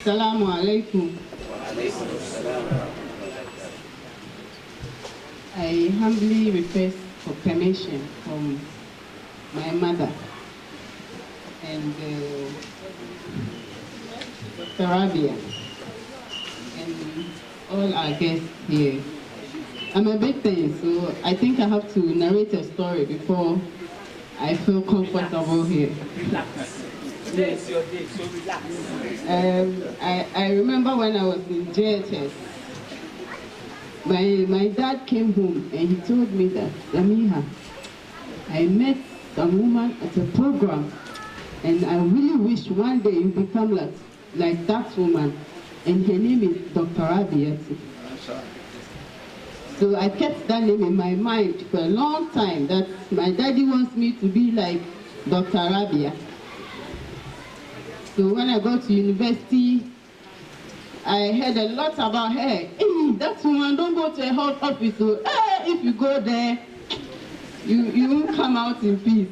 Assalamu alaikum. I humbly request for permission from my mother and Dr. Rabia and all our guests here. I'm a bit tense, so I think I have to narrate a story before I feel comfortable here. Today is your day, so relax. I remember when I was in JHS, my dad came home and he told me that, Samiha, I met some woman at a program and I really wish one day you become like that woman, and her name is Dr. Rabia. So I kept that name in my mind for a long time, that my daddy wants me to be like Dr. Rabia. So when I go to university, I heard a lot about her. Hey, that woman, don't go to a health office. So, if you go there, you won't come out in peace.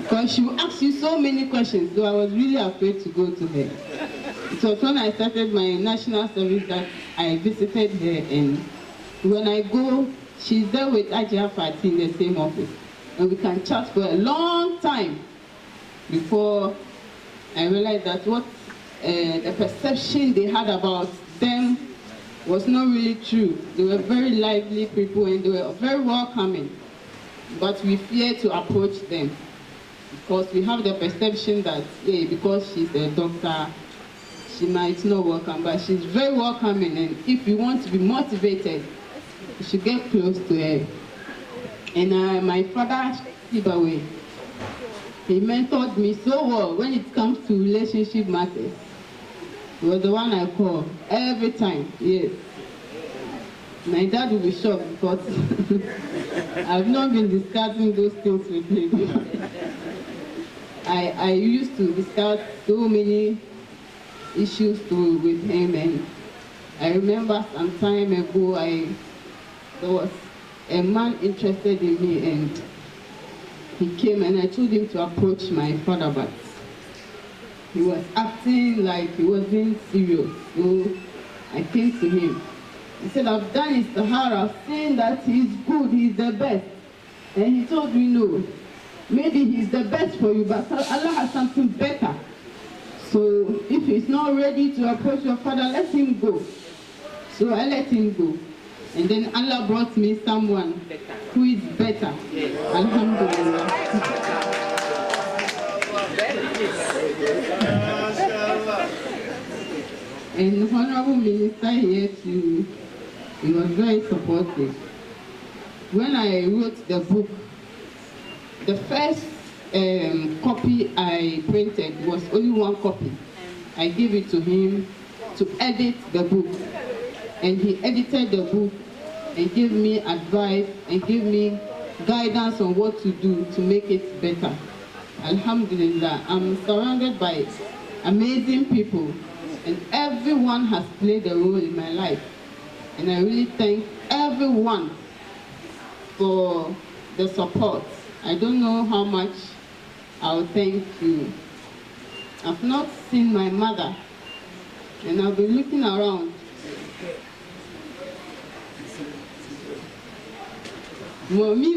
Because she will ask you so many questions. So I was really afraid to go to her. It was when I started my national service that I visited her. And when I go, she's there with Ajia Fati in the same office. And we can chat for a long time before I realized that what the perception they had about them was not really true. They were very lively people and they were very welcoming. But we fear to approach them because we have the perception that, hey, because she's a doctor, she might not welcome. But she's very welcoming, and if you want to be motivated, you should get close to her. And my father, Sibawe, he mentored me so well when it comes to relationship matters. He was the one I call every time, yes. My dad will be shocked because I've not been discussing those things with him. I used to discuss so many issues with him, and I remember some time ago there was a man interested in me, and he came and I told him to approach my father, but he was acting like he wasn't serious. So I came to him. He said, I've done his Sahara, I've seen that he's good, he's the best. And he told me, no, maybe he's the best for you, but Allah has something better. So if he's not ready to approach your father, let him go. So I let him go. And then Allah brought me someone who is better. Alhamdulillah. And Honorable Minister here too, he was very supportive. When I wrote the book, the first copy I printed was only one copy. I gave it to him to edit the book. And he edited the book and gave me advice and gave me guidance on what to do to make it better. Alhamdulillah, I'm surrounded by amazing people, and everyone has played a role in my life. And I really thank everyone for the support. I don't know how much I'll thank you. I've not seen my mother, and I've been looking around. Mommy.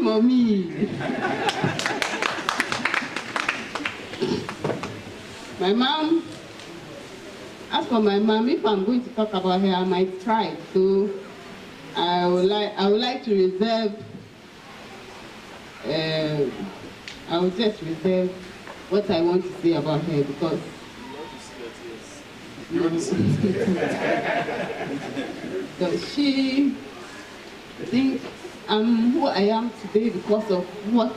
My mom, as for my mom, if I'm going to talk about her, I might cry. So I would like to reserve, I will just reserve what I want to say about her, because so she thinks I'm who I am today because of what.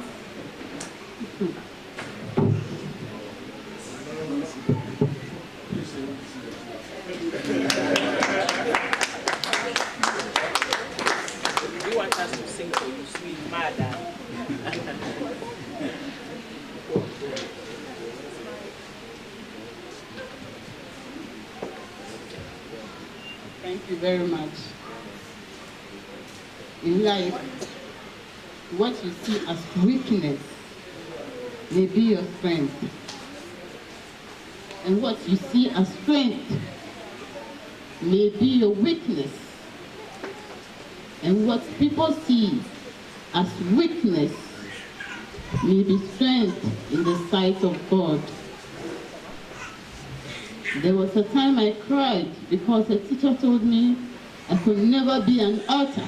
You want us to sing for you, sweet mother. Thank you very much. In life, what you see as weakness may be your strength. And what you see as strength may be your weakness, and what people see as weakness may be strength in the sight of God. There was a time I cried because a teacher told me I could never be an author.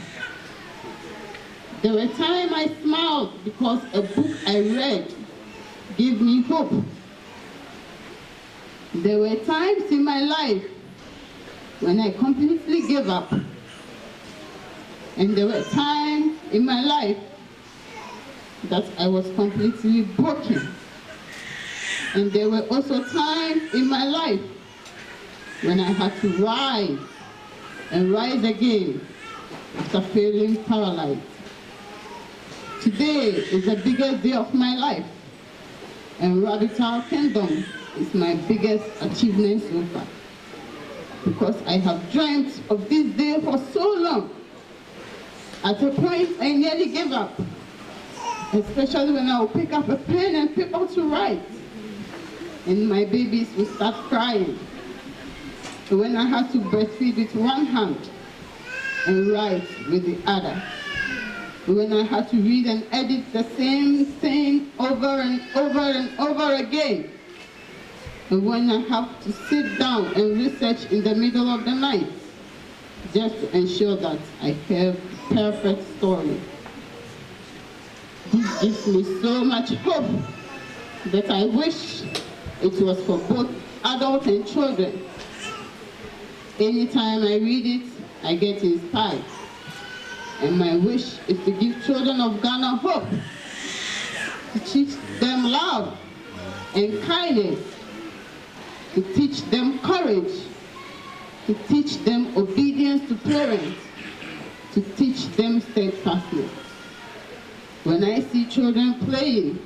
There were times I smiled because a book I read gave me hope. There were times in my life when I completely gave up. And there were times in my life that I was completely broken. And there were also times in my life when I had to rise and rise again after feeling paralyzed. Today is the biggest day of my life, and Rabbital Kingdom is my biggest achievement so far. Because I have dreamt of this day for so long. At a point, I nearly gave up, especially when I would pick up a pen and paper to write, and my babies would start crying. So when I had to breastfeed with one hand and write with the other, when I had to read and edit the same thing over and over and over again, and when I have to sit down and research in the middle of the night just to ensure that I have a perfect story. This gives me so much hope that I wish it was for both adults and children. Anytime I read it, I get inspired. And my wish is to give children of Ghana hope, to teach them love and kindness, to teach them courage, to teach them obedience to parents, to teach them steadfastness. When I see children playing,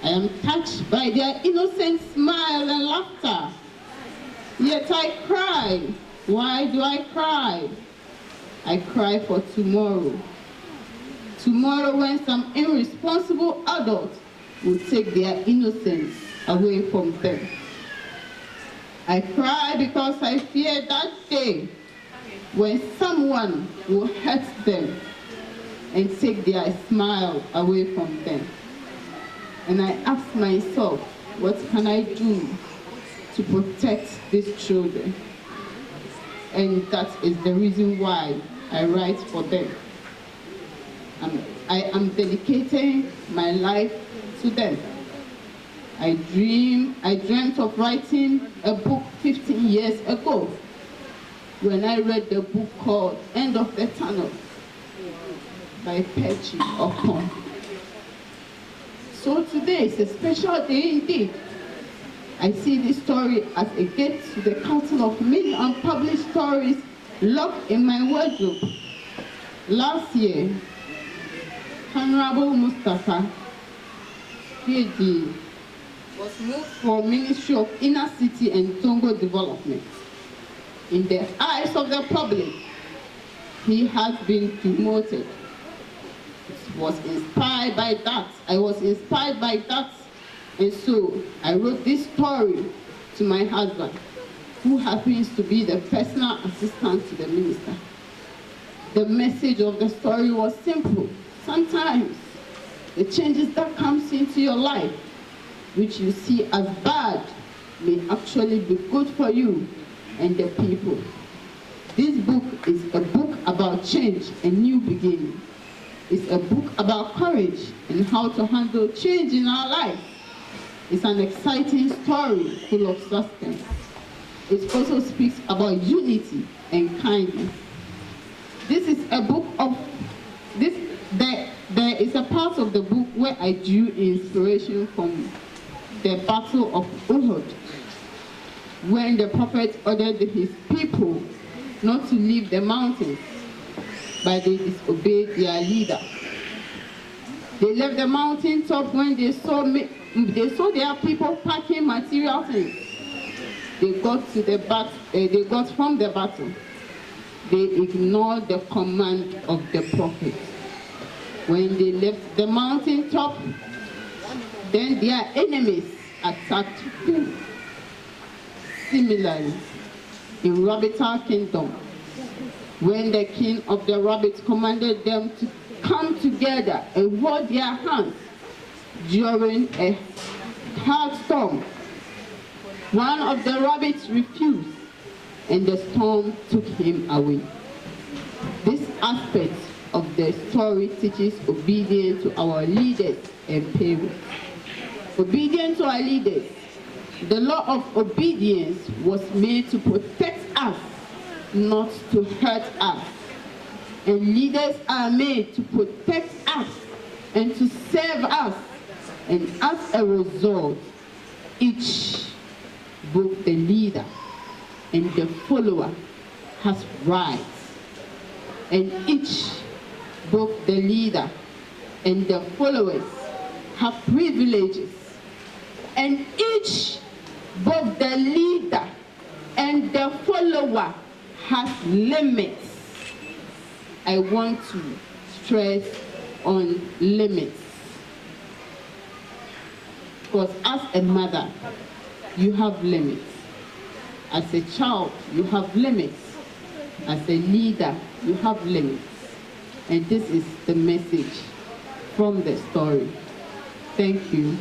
I am touched by their innocent smile and laughter. Yet I cry. Why do I cry? I cry for tomorrow. Tomorrow when some irresponsible adult will take their innocence away from them. I cry because I fear that day when someone will hurt them and take their smile away from them. And I ask myself, what can I do to protect these children? And that is the reason why I write for them. I am dedicating my life to them. I dreamt of writing a book 15 years ago when I read the book called End of the Tunnel by Pechi Okon. So today is a special day indeed. I see this story as a gift to the council of many unpublished stories locked in my wardrobe. Last year, Honorable Mustafa PhD was moved from Ministry of Inner City and Tongo Development. In the eyes of the public, he has been demoted. I was inspired by that, and so I wrote this story to my husband, who happens to be the personal assistant to the minister. The message of the story was simple. Sometimes the changes that comes into your life, which you see as bad, may actually be good for you and the people. This book is a book about change and new beginning. It's a book about courage and how to handle change in our life. It's an exciting story full of suspense. It also speaks about unity and kindness. This is a book of this. There is a part of the book where I drew inspiration from the Battle of Uhud, when the prophet ordered his people not to leave the mountains, but they disobeyed their leader. They left the mountain top when they saw their people packing materials in. They got from the battle. They ignored the command of the prophet. When they left the mountain top, then their enemies attacked them. Similarly, in Rabbital Kingdom, when the king of the rabbits commanded them to come together and hold their hands during a hard storm. One of the rabbits refused, and the storm took him away. This aspect of the story teaches obedience to our leaders and parents. Obedience to our leaders. The law of obedience was made to protect us, not to hurt us. And leaders are made to protect us and to serve us. And as a result, each, both the leader and the follower, has rights. And each, both the leader and the followers, have privileges. And each, both the leader and the follower, has limits. I want to stress on limits. Because as a mother, you have limits. As a child, you have limits. As a leader, you have limits. And this is the message from the story. Thank you.